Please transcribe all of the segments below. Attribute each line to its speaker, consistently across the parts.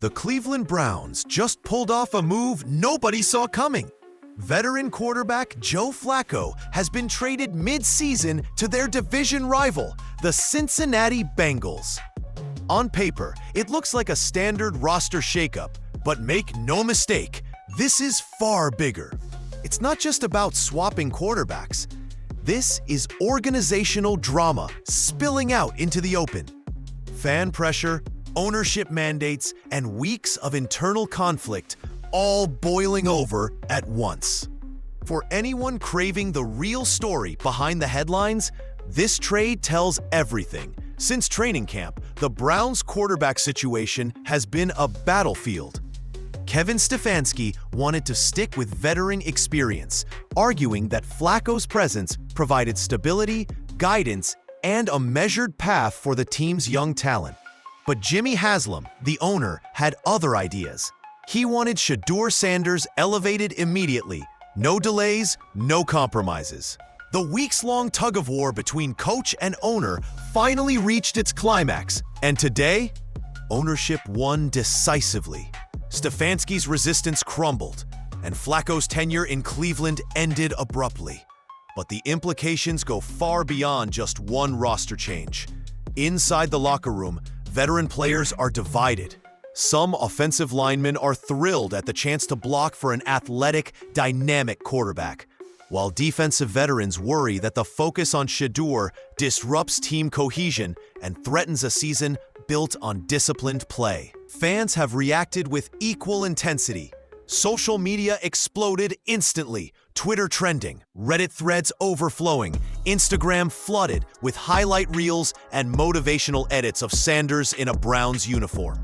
Speaker 1: The Cleveland Browns just pulled off a move nobody saw coming. Veteran quarterback Joe Flacco has been traded mid-season to their division rival, the Cincinnati Bengals. On paper, it looks like a standard roster shakeup, but make no mistake, this is far bigger. It's not just about swapping quarterbacks. This is organizational drama spilling out into the open. Fan pressure, ownership mandates, and weeks of internal conflict all boiling over at once. For anyone craving the real story behind the headlines, this trade tells everything. Since training camp, the Browns' quarterback situation has been a battlefield. Kevin Stefanski wanted to stick with veteran experience, arguing that Flacco's presence provided stability, guidance, and a measured path for the team's young talent. But Jimmy Haslam, the owner, had other ideas. He wanted Shedeur Sanders elevated immediately. No delays, no compromises. The weeks-long tug-of-war between coach and owner finally reached its climax, and today, ownership won decisively. Stefanski's resistance crumbled, and Flacco's tenure in Cleveland ended abruptly. But the implications go far beyond just one roster change. Inside the locker room, veteran players are divided. Some offensive linemen are thrilled at the chance to block for an athletic, dynamic quarterback, while defensive veterans worry that the focus on Shedeur disrupts team cohesion and threatens a season built on disciplined play. Fans have reacted with equal intensity. Social media exploded instantly, Twitter trending, Reddit threads overflowing, Instagram flooded with highlight reels and motivational edits of Sanders in a Browns uniform.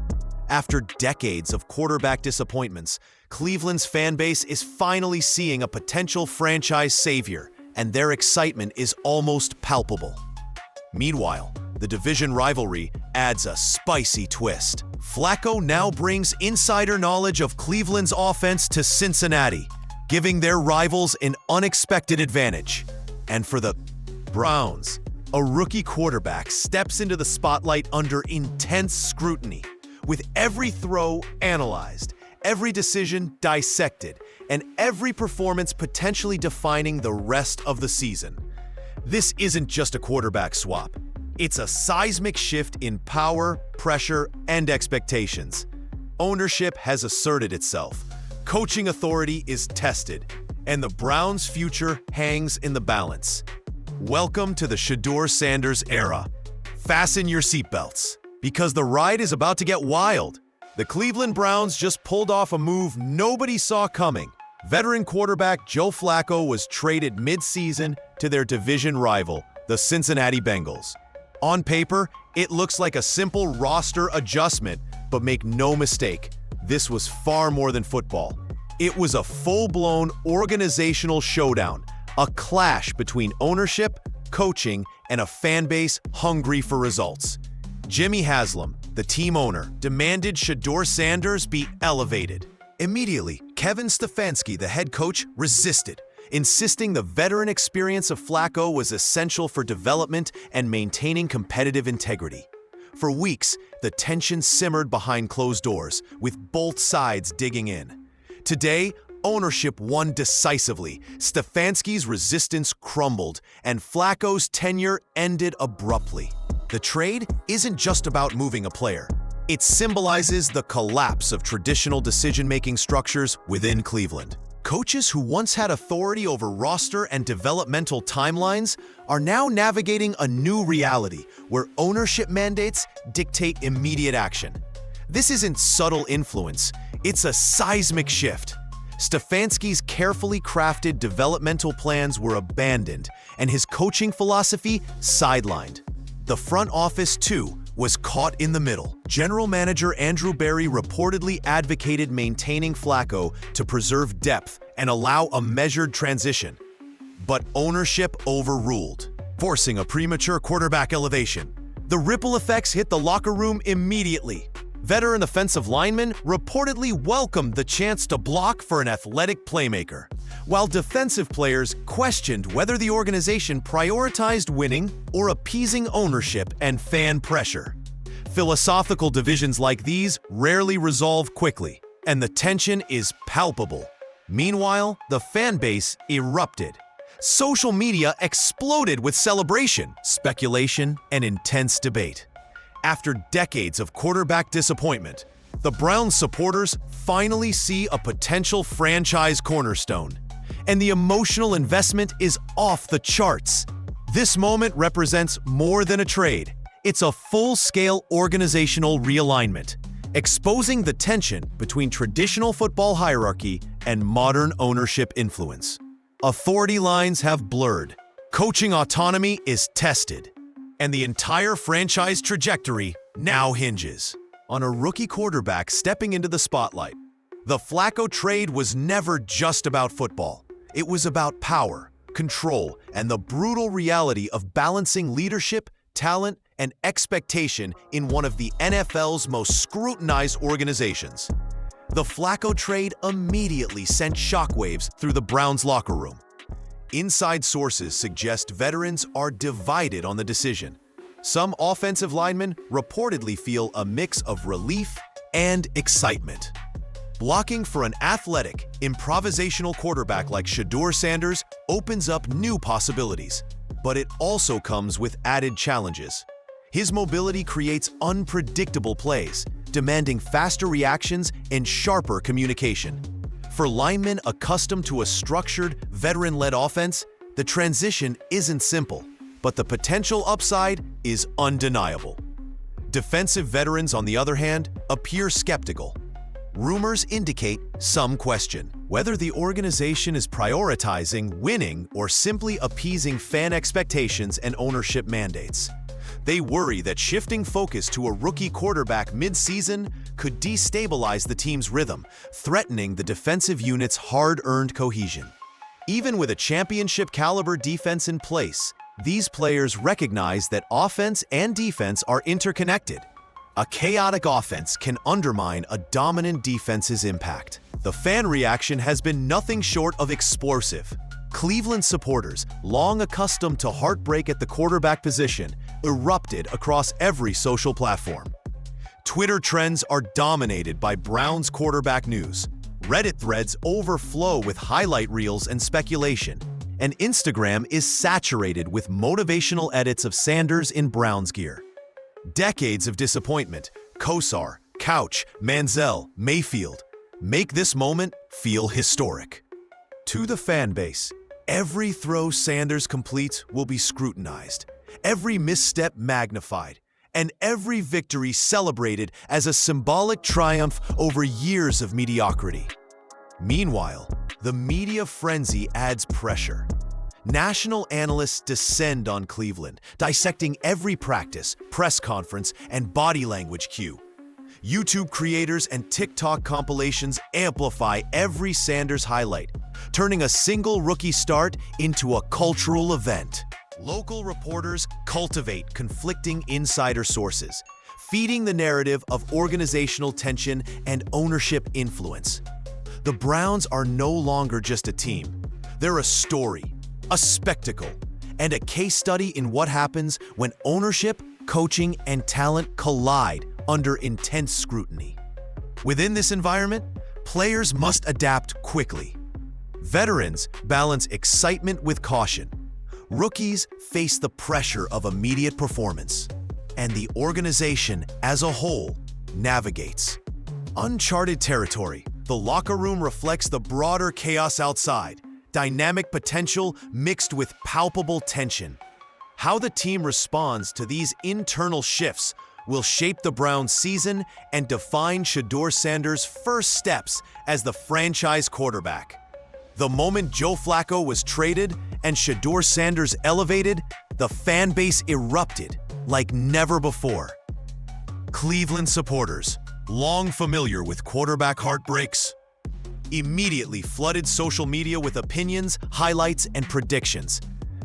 Speaker 1: After decades of quarterback disappointments, Cleveland's fan base is finally seeing a potential franchise savior, and their excitement is almost palpable. Meanwhile, the division rivalry adds a spicy twist. Flacco now brings insider knowledge of Cleveland's offense to Cincinnati, giving their rivals an unexpected advantage. And for the Browns, a rookie quarterback steps into the spotlight under intense scrutiny, with every throw analyzed, every decision dissected, and every performance potentially defining the rest of the season. This isn't just a quarterback swap. It's a seismic shift in power, pressure, and expectations. Ownership has asserted itself. Coaching authority is tested, and the Browns' future hangs in the balance. Welcome to the Shedeur Sanders era. Fasten your seatbelts, because the ride is about to get wild. The Cleveland Browns just pulled off a move nobody saw coming. Veteran quarterback Joe Flacco was traded mid-season to their division rival, the Cincinnati Bengals. On paper, it looks like a simple roster adjustment, but make no mistake, this was far more than football. It was a full-blown organizational showdown, a clash between ownership, coaching, and a fan base hungry for results. Jimmy Haslam, the team owner, demanded Shedeur Sanders be elevated. Immediately, Kevin Stefanski, the head coach, resisted, insisting the veteran experience of Flacco was essential for development and maintaining competitive integrity. For weeks, the tension simmered behind closed doors, with both sides digging in. Today, ownership won decisively, Stefanski's resistance crumbled, and Flacco's tenure ended abruptly. The trade isn't just about moving a player. It symbolizes the collapse of traditional decision-making structures within Cleveland. Coaches who once had authority over roster and developmental timelines are now navigating a new reality where ownership mandates dictate immediate action. This isn't subtle influence, it's a seismic shift. Stefanski's carefully crafted developmental plans were abandoned, and his coaching philosophy sidelined. The front office, too, was caught in the middle. General Manager Andrew Berry reportedly advocated maintaining Flacco to preserve depth and allow a measured transition. But ownership overruled, forcing a premature quarterback elevation. The ripple effects hit the locker room immediately. Veteran offensive linemen reportedly welcomed the chance to block for an athletic playmaker, while defensive players questioned whether the organization prioritized winning or appeasing ownership and fan pressure. Philosophical divisions like these rarely resolve quickly, and the tension is palpable. Meanwhile, the fan base erupted. Social media exploded with celebration, speculation, and intense debate. After decades of quarterback disappointment, the Browns supporters finally see a potential franchise cornerstone, and the emotional investment is off the charts. This moment represents more than a trade. It's a full-scale organizational realignment, exposing the tension between traditional football hierarchy and modern ownership influence. Authority lines have blurred, coaching autonomy is tested, and the entire franchise trajectory now hinges on a rookie quarterback stepping into the spotlight. The Flacco trade was never just about football. It was about power, control, and the brutal reality of balancing leadership, talent, and expectation in one of the NFL's most scrutinized organizations. The Flacco trade immediately sent shockwaves through the Browns' locker room. Inside sources suggest veterans are divided on the decision. Some offensive linemen reportedly feel a mix of relief and excitement. Blocking for an athletic, improvisational quarterback like Shedeur Sanders opens up new possibilities, but it also comes with added challenges. His mobility creates unpredictable plays, demanding faster reactions and sharper communication. For linemen accustomed to a structured, veteran-led offense, the transition isn't simple, but the potential upside is undeniable. Defensive veterans, on the other hand, appear skeptical. Rumors indicate some question whether the organization is prioritizing winning or simply appeasing fan expectations and ownership mandates. They worry that shifting focus to a rookie quarterback mid-season could destabilize the team's rhythm, threatening the defensive unit's hard-earned cohesion. Even with a championship-caliber defense in place, these players recognize that offense and defense are interconnected. A chaotic offense can undermine a dominant defense's impact. The fan reaction has been nothing short of explosive. Cleveland supporters, long accustomed to heartbreak at the quarterback position, erupted across every social platform. Twitter trends are dominated by Browns quarterback news. Reddit threads overflow with highlight reels and speculation, and Instagram is saturated with motivational edits of Sanders in Browns gear. Decades of disappointment, Kosar, Couch, Manziel, Mayfield, make this moment feel historic. To the fan base, every throw Sanders completes will be scrutinized, every misstep magnified, and every victory celebrated as a symbolic triumph over years of mediocrity. Meanwhile, the media frenzy adds pressure. National analysts descend on Cleveland, dissecting every practice, press conference, and body language cue. YouTube creators and TikTok compilations amplify every Sanders highlight, turning a single rookie start into a cultural event. Local reporters cultivate conflicting insider sources, feeding the narrative of organizational tension and ownership influence. The Browns are no longer just a team. They're a story, a spectacle, and a case study in what happens when ownership, coaching, and talent collide under intense scrutiny. Within this environment, players must adapt quickly. Veterans balance excitement with caution. Rookies face the pressure of immediate performance, and the organization as a whole navigates uncharted territory. The locker room reflects the broader chaos outside, dynamic potential mixed with palpable tension. How the team responds to these internal shifts will shape the Browns' season and define Shedeur Sanders' first steps as the franchise quarterback. The moment Joe Flacco was traded and Shedeur Sanders elevated, the fan base erupted like never before. Cleveland supporters, long familiar with quarterback heartbreaks, immediately flooded social media with opinions, highlights, and predictions.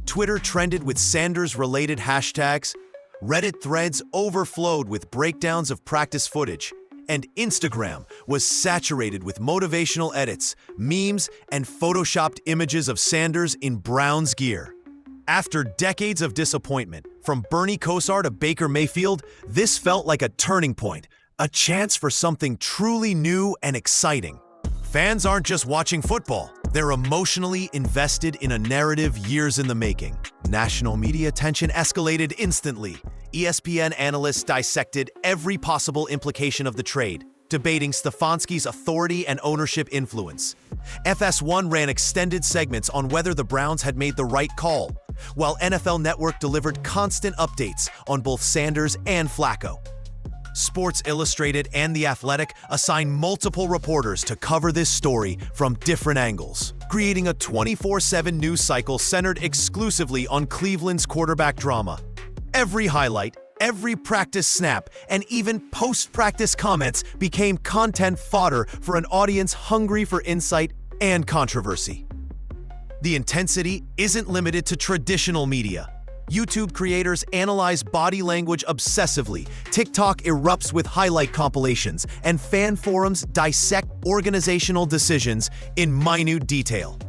Speaker 1: Twitter trended with Sanders-related hashtags, Reddit threads overflowed with breakdowns of practice footage, and Instagram was saturated with motivational edits, memes, and photoshopped images of Sanders in Browns gear. After decades of disappointment, from Bernie Kosar to Baker Mayfield, this felt like a turning point, a chance for something truly new and exciting. Fans aren't just watching football, they're emotionally invested in a narrative years in the making. National media attention escalated instantly. ESPN analysts dissected every possible implication of the trade, debating Stefanski's authority and ownership influence. FS1 ran extended segments on whether the Browns had made the right call, while NFL Network delivered constant updates on both Sanders and Flacco. Sports Illustrated and The Athletic assigned multiple reporters to cover this story from different angles, creating a 24/7 news cycle centered exclusively on Cleveland's quarterback drama. Every highlight, every practice snap, and even post-practice comments became content fodder for an audience hungry for insight and controversy. The intensity isn't limited to traditional media. YouTube creators analyze body language obsessively, TikTok erupts with highlight compilations, and fan forums dissect organizational decisions in minute detail.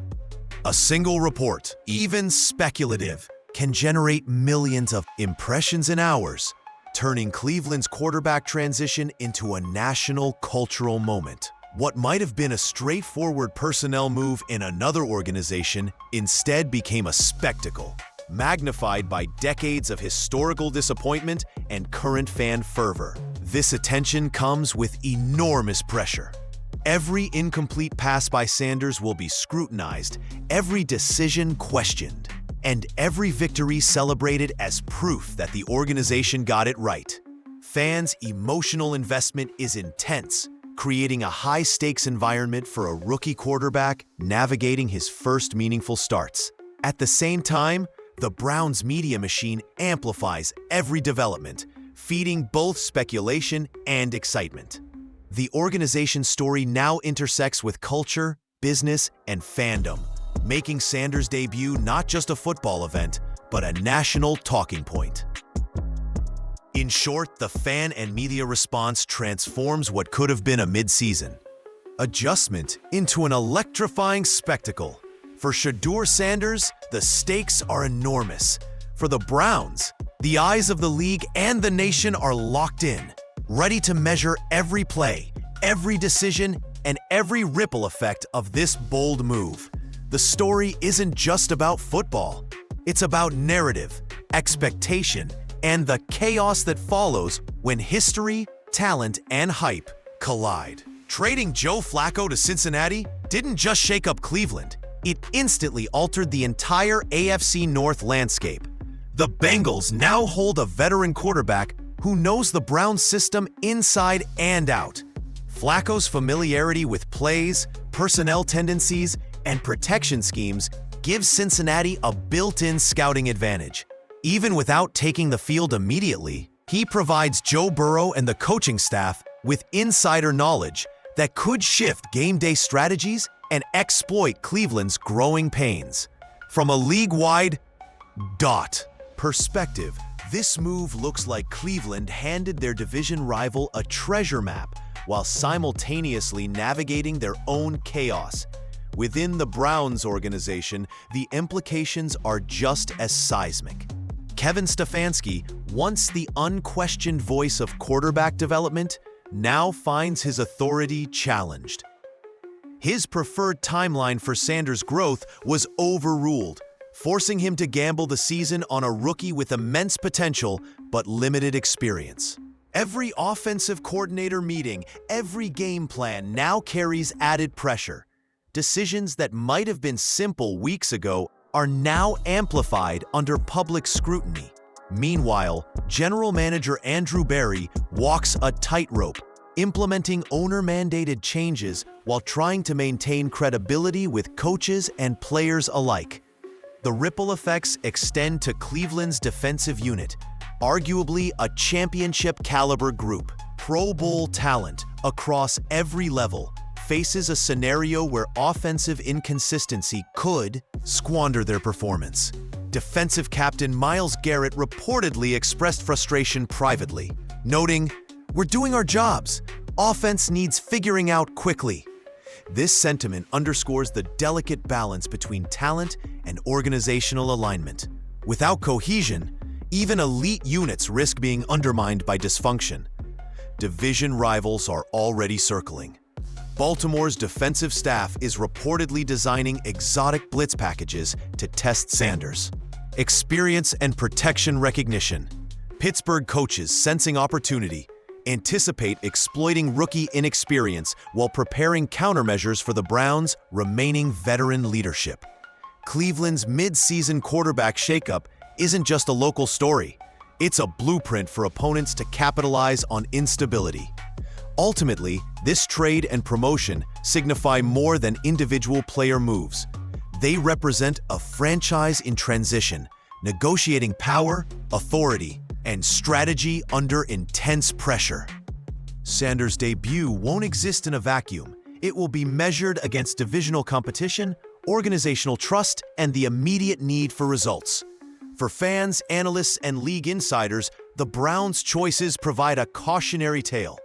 Speaker 1: A single report, even speculative, can generate millions of impressions in hours, turning Cleveland's quarterback transition into a national cultural moment. What might have been a straightforward personnel move in another organization instead became a spectacle, magnified by decades of historical disappointment and current fan fervor. This attention comes with enormous pressure. Every incomplete pass by Sanders will be scrutinized, every decision questioned, and every victory celebrated as proof that the organization got it right. Fans' emotional investment is intense, creating a high-stakes environment for a rookie quarterback navigating his first meaningful starts. At the same time, the Browns' media machine amplifies every development, feeding both speculation and excitement. The organization's story now intersects with culture, business, and fandom, making Sanders' debut not just a football event, but a national talking point. In short, the fan and media response transforms what could have been a mid-season adjustment into an electrifying spectacle. For Shedeur Sanders, the stakes are enormous. For the Browns, the eyes of the league and the nation are locked in, ready to measure every play, every decision, and every ripple effect of this bold move. The story isn't just about football. It's about narrative, expectation, and the chaos that follows when history, talent, and hype collide. Trading Joe Flacco to Cincinnati didn't just shake up Cleveland. It instantly altered the entire AFC North landscape. The Bengals now hold a veteran quarterback who knows the Browns system inside and out. Flacco's familiarity with plays, personnel tendencies, and protection schemes gives Cincinnati a built-in scouting advantage. Even without taking the field immediately, he provides Joe Burrow and the coaching staff with insider knowledge that could shift game day strategies and exploit Cleveland's growing pains. From a league-wide perspective, this move looks like Cleveland handed their division rival a treasure map while simultaneously navigating their own chaos. Within the Browns organization, the implications are just as seismic. Kevin Stefanski, once the unquestioned voice of quarterback development, now finds his authority challenged. His preferred timeline for Sanders' growth was overruled, forcing him to gamble the season on a rookie with immense potential but limited experience. Every offensive coordinator meeting, every game plan now carries added pressure. Decisions that might have been simple weeks ago are now amplified under public scrutiny. Meanwhile, General Manager Andrew Berry walks a tightrope, implementing owner-mandated changes while trying to maintain credibility with coaches and players alike. The ripple effects extend to Cleveland's defensive unit, arguably a championship-caliber group. Pro Bowl talent across every level faces a scenario where offensive inconsistency could squander their performance. Defensive captain Myles Garrett reportedly expressed frustration privately, noting, "We're doing our jobs. Offense needs figuring out quickly." This sentiment underscores the delicate balance between talent and organizational alignment. Without cohesion, even elite units risk being undermined by dysfunction. Division rivals are already circling. Baltimore's defensive staff is reportedly designing exotic blitz packages to test Sanders. Experience and protection recognition. Pittsburgh coaches, sensing opportunity, anticipate exploiting rookie inexperience while preparing countermeasures for the Browns' remaining veteran leadership. Cleveland's mid-season quarterback shakeup isn't just a local story. It's a blueprint for opponents to capitalize on instability. Ultimately, this trade and promotion signify more than individual player moves. They represent a franchise in transition, negotiating power, authority, and strategy under intense pressure. Sanders' debut won't exist in a vacuum. It will be measured against divisional competition, organizational trust, and the immediate need for results. For fans, analysts, and league insiders, the Browns' choices provide a cautionary tale.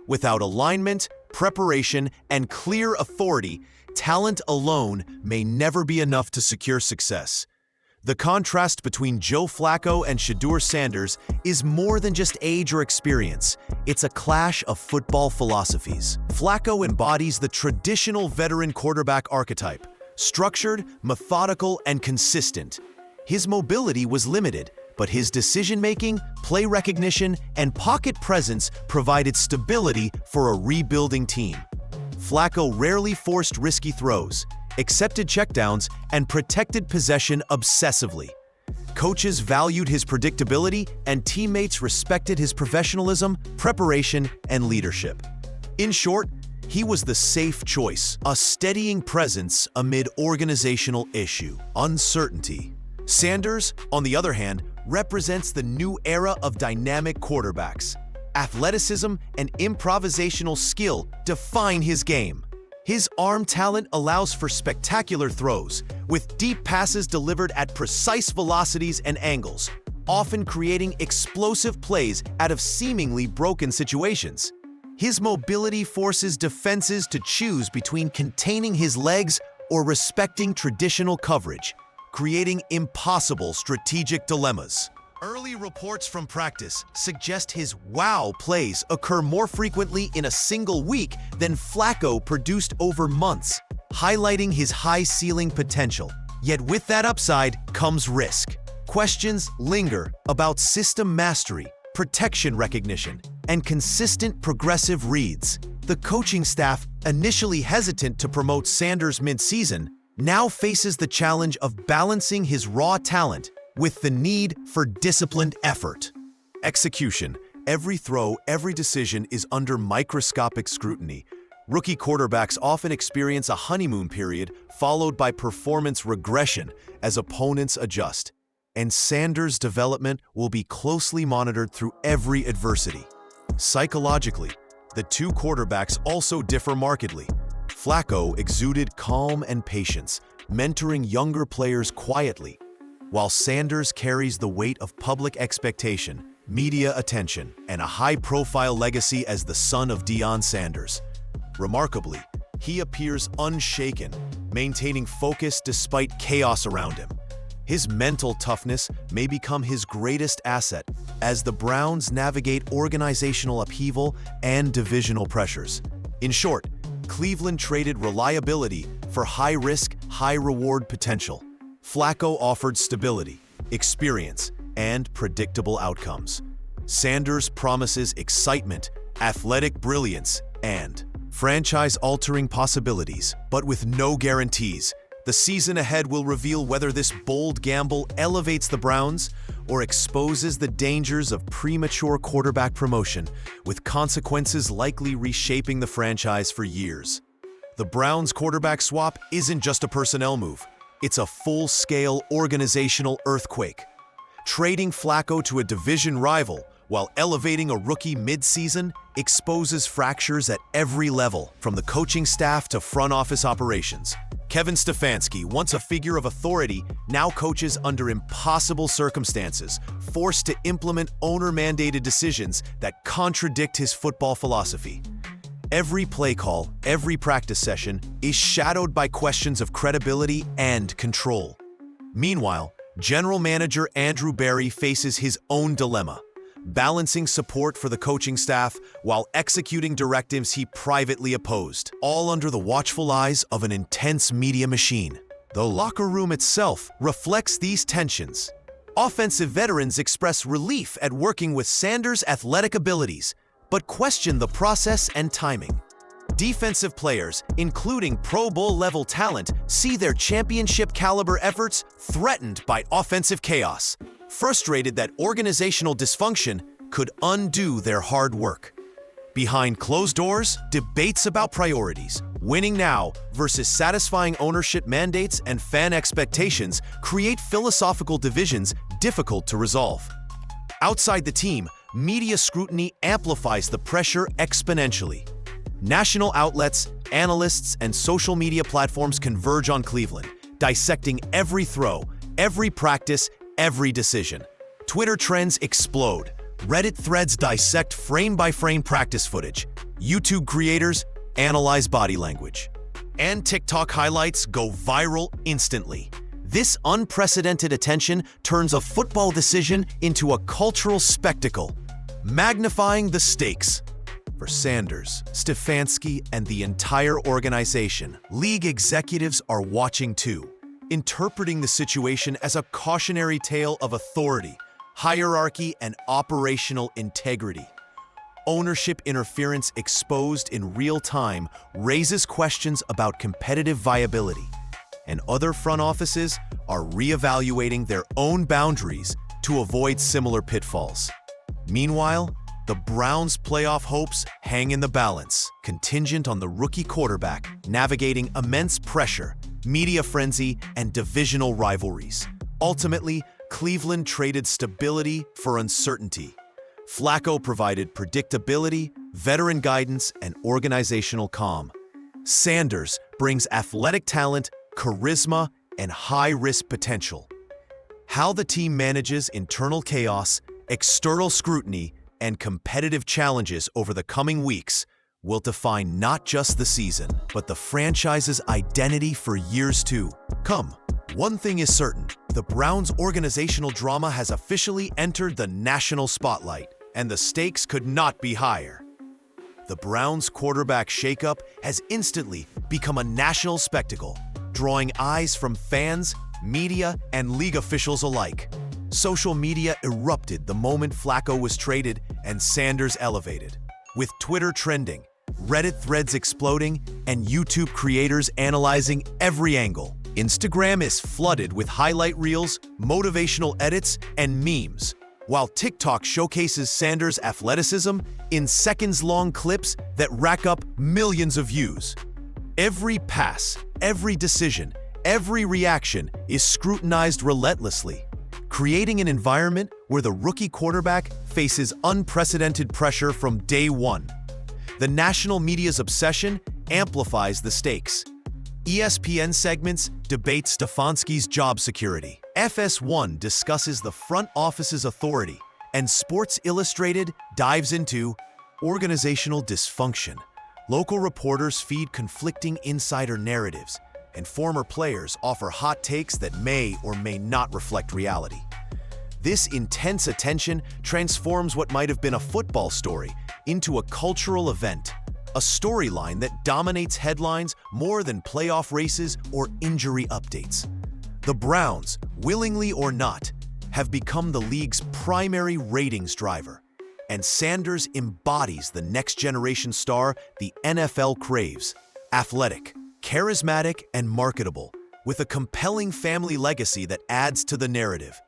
Speaker 1: Without alignment, preparation, and clear authority, talent alone may never be enough to secure success. The contrast between Joe Flacco and Shedeur Sanders is more than just age or experience. It's a clash of football philosophies. Flacco embodies the traditional veteran quarterback archetype, structured, methodical, and consistent. His mobility was limited, but his decision-making, play recognition, and pocket presence provided stability for a rebuilding team. Flacco rarely forced risky throws, accepted checkdowns, and protected possession obsessively. Coaches valued his predictability, and teammates respected his professionalism, preparation, and leadership. In short, he was the safe choice, a steadying presence amid organizational uncertainty. Sanders, on the other hand, represents the new era of dynamic quarterbacks. Athleticism and improvisational skill define his game. His arm talent allows for spectacular throws, with deep passes delivered at precise velocities and angles, often creating explosive plays out of seemingly broken situations. His mobility forces defenses to choose between containing his legs or respecting traditional coverage, creating impossible strategic dilemmas. Early reports from practice suggest his wow plays occur more frequently in a single week than Flacco produced over months, highlighting his high-ceiling potential. Yet with that upside comes risk. Questions linger about system mastery, protection recognition, and consistent progressive reads. The coaching staff, initially hesitant to promote Sanders mid-season, now faces the challenge of balancing his raw talent with the need for disciplined effort. Execution. Every throw, every decision is under microscopic scrutiny. Rookie quarterbacks often experience a honeymoon period followed by performance regression as opponents adjust. And Sanders' development will be closely monitored through every adversity. Psychologically, the two quarterbacks also differ markedly. Flacco exuded calm and patience, mentoring younger players quietly, while Sanders carries the weight of public expectation, media attention, and a high-profile legacy as the son of Deion Sanders. Remarkably, he appears unshaken, maintaining focus despite chaos around him. His mental toughness may become his greatest asset as the Browns navigate organizational upheaval and divisional pressures. In short, Cleveland traded reliability for high-risk, high-reward potential. Flacco offered stability, experience, and predictable outcomes. Sanders promises excitement, athletic brilliance, and franchise-altering possibilities, but with no guarantees. The season ahead will reveal whether this bold gamble elevates the Browns or exposes the dangers of premature quarterback promotion, with consequences likely reshaping the franchise for years. The Browns' quarterback swap isn't just a personnel move. It's a full-scale organizational earthquake. Trading Flacco to a division rival while elevating a rookie mid-season exposes fractures at every level, from the coaching staff to front office operations. Kevin Stefanski, once a figure of authority, now coaches under impossible circumstances, forced to implement owner-mandated decisions that contradict his football philosophy. Every play call, every practice session is shadowed by questions of credibility and control. Meanwhile, General Manager Andrew Berry faces his own dilemma, balancing support for the coaching staff while executing directives he privately opposed, all under the watchful eyes of an intense media machine. The locker room itself reflects these tensions. Offensive veterans express relief at working with Sanders' athletic abilities, but question the process and timing. Defensive players, including Pro Bowl-level talent, see their championship-caliber efforts threatened by offensive chaos, frustrated that organizational dysfunction could undo their hard work. Behind closed doors, debates about priorities, winning now versus satisfying ownership mandates and fan expectations create philosophical divisions difficult to resolve. Outside the team, media scrutiny amplifies the pressure exponentially. National outlets, analysts, and social media platforms converge on Cleveland, dissecting every throw, every practice, every decision. Twitter trends explode. Reddit threads dissect frame-by-frame practice footage. YouTube creators analyze body language. And TikTok highlights go viral instantly. This unprecedented attention turns a football decision into a cultural spectacle, magnifying the stakes. For Sanders, Stefanski, and the entire organization, league executives are watching too, interpreting the situation as a cautionary tale of authority, hierarchy, and operational integrity. Ownership interference exposed in real time raises questions about competitive viability, and other front offices are reevaluating their own boundaries to avoid similar pitfalls. Meanwhile, the Browns' playoff hopes hang in the balance, contingent on the rookie quarterback navigating immense pressure, media frenzy, and divisional rivalries. Ultimately, Cleveland traded stability for uncertainty. Flacco provided predictability, veteran guidance, and organizational calm. Sanders brings athletic talent, charisma, and high-risk potential. How the team manages internal chaos, external scrutiny, and competitive challenges over the coming weeks will define not just the season, but the franchise's identity for years to come. One thing is certain, the Browns' organizational drama has officially entered the national spotlight, and the stakes could not be higher. The Browns' quarterback shakeup has instantly become a national spectacle, drawing eyes from fans, media, and league officials alike. Social media erupted the moment Flacco was traded and Sanders elevated, with Twitter trending, Reddit threads exploding, and YouTube creators analyzing every angle. Instagram is flooded with highlight reels, motivational edits, and memes, while TikTok showcases Sanders' athleticism in seconds-long clips that rack up millions of views. Every pass, every decision, every reaction is scrutinized relentlessly, creating an environment where the rookie quarterback faces unprecedented pressure from day one. The national media's obsession amplifies the stakes. ESPN segments debate Stefanski's job security. FS1 discusses the front office's authority, and Sports Illustrated dives into organizational dysfunction. Local reporters feed conflicting insider narratives, and former players offer hot takes that may or may not reflect reality. This intense attention transforms what might have been a football story into a cultural event, a storyline that dominates headlines more than playoff races or injury updates. The Browns, willingly or not, have become the league's primary ratings driver, and Sanders embodies the next-generation star the NFL craves: athletic, charismatic, and marketable, with a compelling family legacy that adds to the narrative.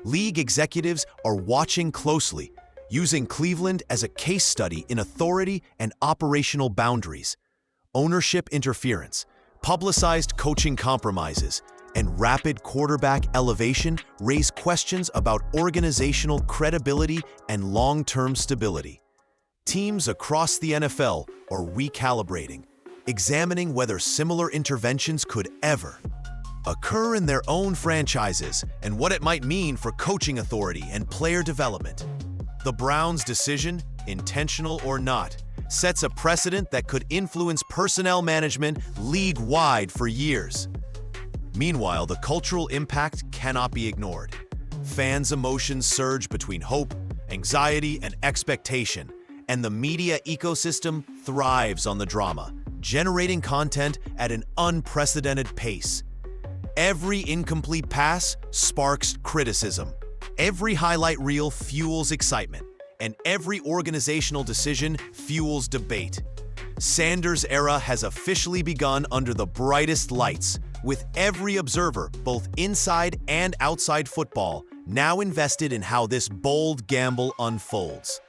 Speaker 1: League executives are watching closely, using Cleveland as a case study in authority and operational boundaries. Ownership interference, publicized coaching compromises, and rapid quarterback elevation raise questions about organizational credibility and long-term stability. Teams across the NFL are recalibrating, examining whether similar interventions could ever occur in their own franchises and what it might mean for coaching authority and player development. The Browns' decision, intentional or not, sets a precedent that could influence personnel management league-wide for years. Meanwhile, the cultural impact cannot be ignored. Fans' emotions surge between hope, anxiety, and expectation, and the media ecosystem thrives on the drama, generating content at an unprecedented pace. Every incomplete pass sparks criticism. Every highlight reel fuels excitement, and every organizational decision fuels debate. Sanders' era has officially begun under the brightest lights, with every observer, both inside and outside football, now invested in how this bold gamble unfolds.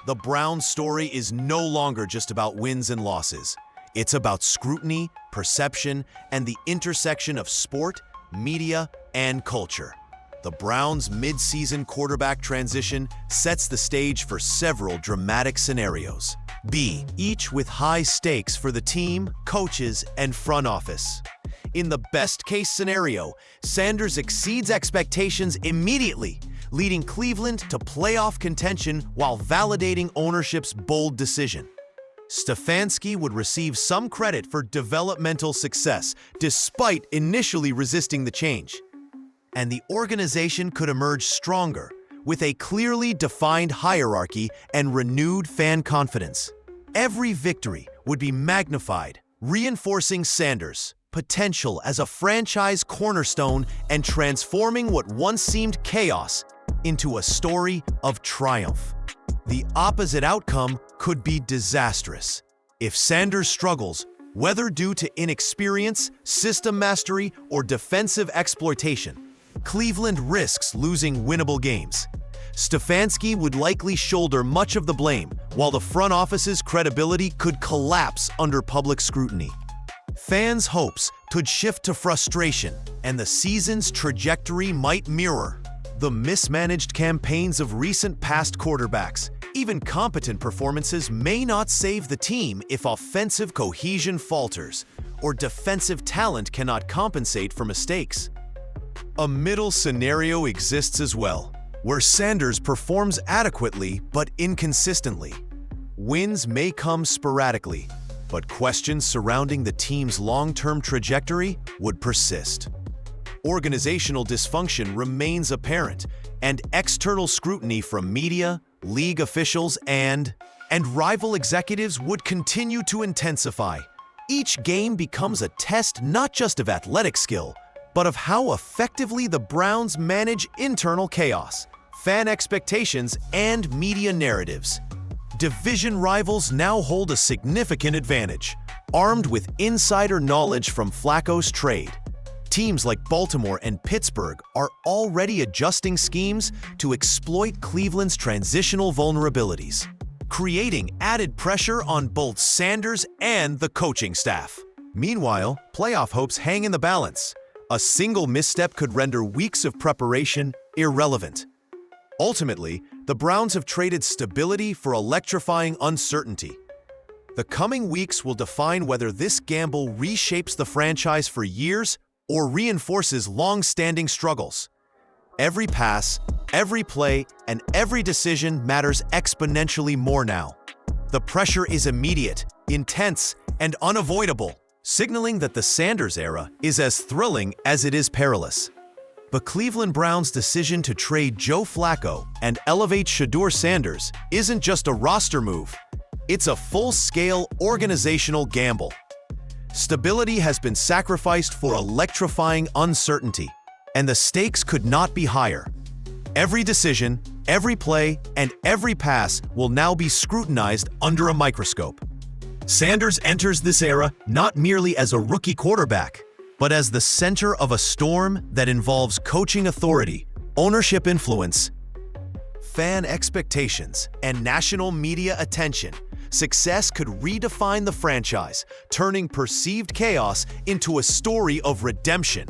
Speaker 1: The Browns' story is no longer just about wins and losses. It's about scrutiny, perception, and the intersection of sport, media, and culture. The Browns' mid-season quarterback transition sets the stage for several dramatic scenarios, each with high stakes for the team, coaches, and front office. In the best-case scenario, Sanders exceeds expectations immediately, leading Cleveland to playoff contention while validating ownership's bold decision. Stefanski would receive some credit for developmental success, despite initially resisting the change. And the organization could emerge stronger, with a clearly defined hierarchy and renewed fan confidence. Every victory would be magnified, reinforcing Sanders' potential as a franchise cornerstone and transforming what once seemed chaos into a story of triumph. The opposite outcome could be disastrous. If Sanders struggles, whether due to inexperience, system mastery, or defensive exploitation, Cleveland risks losing winnable games. Stefanski would likely shoulder much of the blame, while the front office's credibility could collapse under public scrutiny. Fans' hopes could shift to frustration, and the season's trajectory might mirror the mismanaged campaigns of recent past quarterbacks. Even competent performances may not save the team if offensive cohesion falters or defensive talent cannot compensate for mistakes. A middle scenario exists as well, where Sanders performs adequately but inconsistently. Wins may come sporadically, but questions surrounding the team's long-term trajectory would persist. Organizational dysfunction remains apparent, and external scrutiny from media, league officials, and rival executives would continue to intensify. Each game becomes a test not just of athletic skill, but of how effectively the Browns manage internal chaos, fan expectations, and media narratives. Division rivals now hold a significant advantage, armed with insider knowledge from Flacco's trade. Teams like Baltimore and Pittsburgh are already adjusting schemes to exploit Cleveland's transitional vulnerabilities, creating added pressure on both Sanders and the coaching staff. Meanwhile, playoff hopes hang in the balance. A single misstep could render weeks of preparation irrelevant. Ultimately, the Browns have traded stability for electrifying uncertainty. The coming weeks will define whether this gamble reshapes the franchise for years or reinforces long-standing struggles. Every pass, every play, and every decision matters exponentially more now. The pressure is immediate, intense, and unavoidable, signaling that the Sanders era is as thrilling as it is perilous. The Cleveland Browns' decision to trade Joe Flacco and elevate Shedeur Sanders isn't just a roster move. It's a full-scale organizational gamble. Stability has been sacrificed for electrifying uncertainty, and the stakes could not be higher. Every decision, every play, and every pass will now be scrutinized under a microscope. Sanders enters this era not merely as a rookie quarterback, but as the center of a storm that involves coaching authority, ownership influence, fan expectations, and national media attention. Success could redefine the franchise, turning perceived chaos into a story of redemption.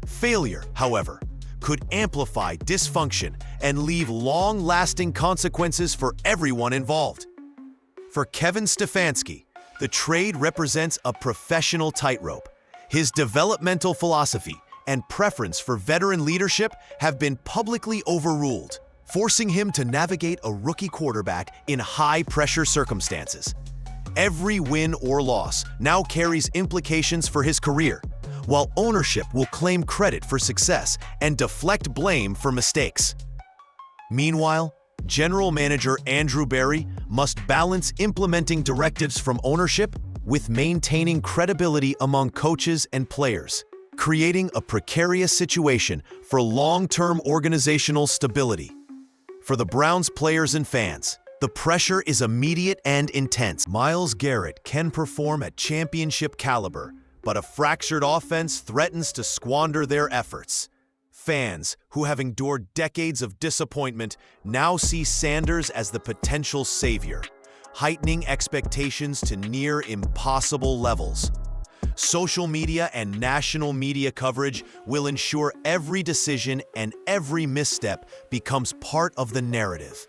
Speaker 1: Failure, however, could amplify dysfunction and leave long-lasting consequences for everyone involved. For Kevin Stefanski, the trade represents a professional tightrope. His developmental philosophy and preference for veteran leadership have been publicly overruled, forcing him to navigate a rookie quarterback in high-pressure circumstances. Every win or loss now carries implications for his career, while ownership will claim credit for success and deflect blame for mistakes. Meanwhile, General Manager Andrew Berry must balance implementing directives from ownership with maintaining credibility among coaches and players, creating a precarious situation for long-term organizational stability. For the Browns players and fans, the pressure is immediate and intense. Myles Garrett can perform at championship caliber, but a fractured offense threatens to squander their efforts. Fans, who have endured decades of disappointment, now see Sanders as the potential savior, heightening expectations to near impossible levels. Social media and national media coverage will ensure every decision and every misstep becomes part of the narrative,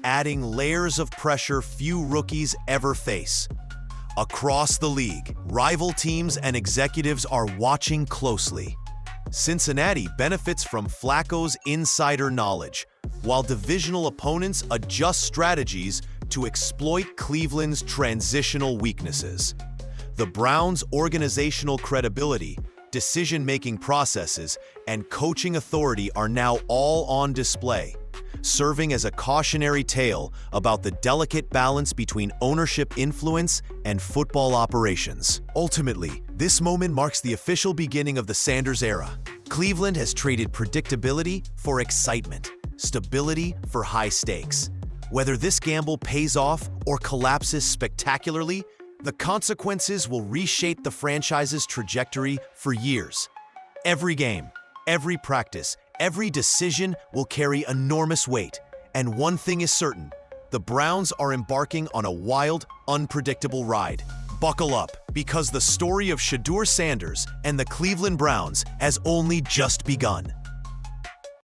Speaker 1: adding layers of pressure few rookies ever face. Across the league, rival teams and executives are watching closely. Cincinnati benefits from Flacco's insider knowledge, while divisional opponents adjust strategies to exploit Cleveland's transitional weaknesses. The Browns' organizational credibility, decision-making processes, and coaching authority are now all on display, serving as a cautionary tale about the delicate balance between ownership influence and football operations. Ultimately, this moment marks the official beginning of the Sanders era. Cleveland has traded predictability for excitement, stability for high stakes. Whether this gamble pays off or collapses spectacularly, the consequences will reshape the franchise's trajectory for years. Every game, every practice, every decision will carry enormous weight. And one thing is certain, the Browns are embarking on a wild, unpredictable ride. Buckle up, because the story of Shedeur Sanders and the Cleveland Browns has only just begun.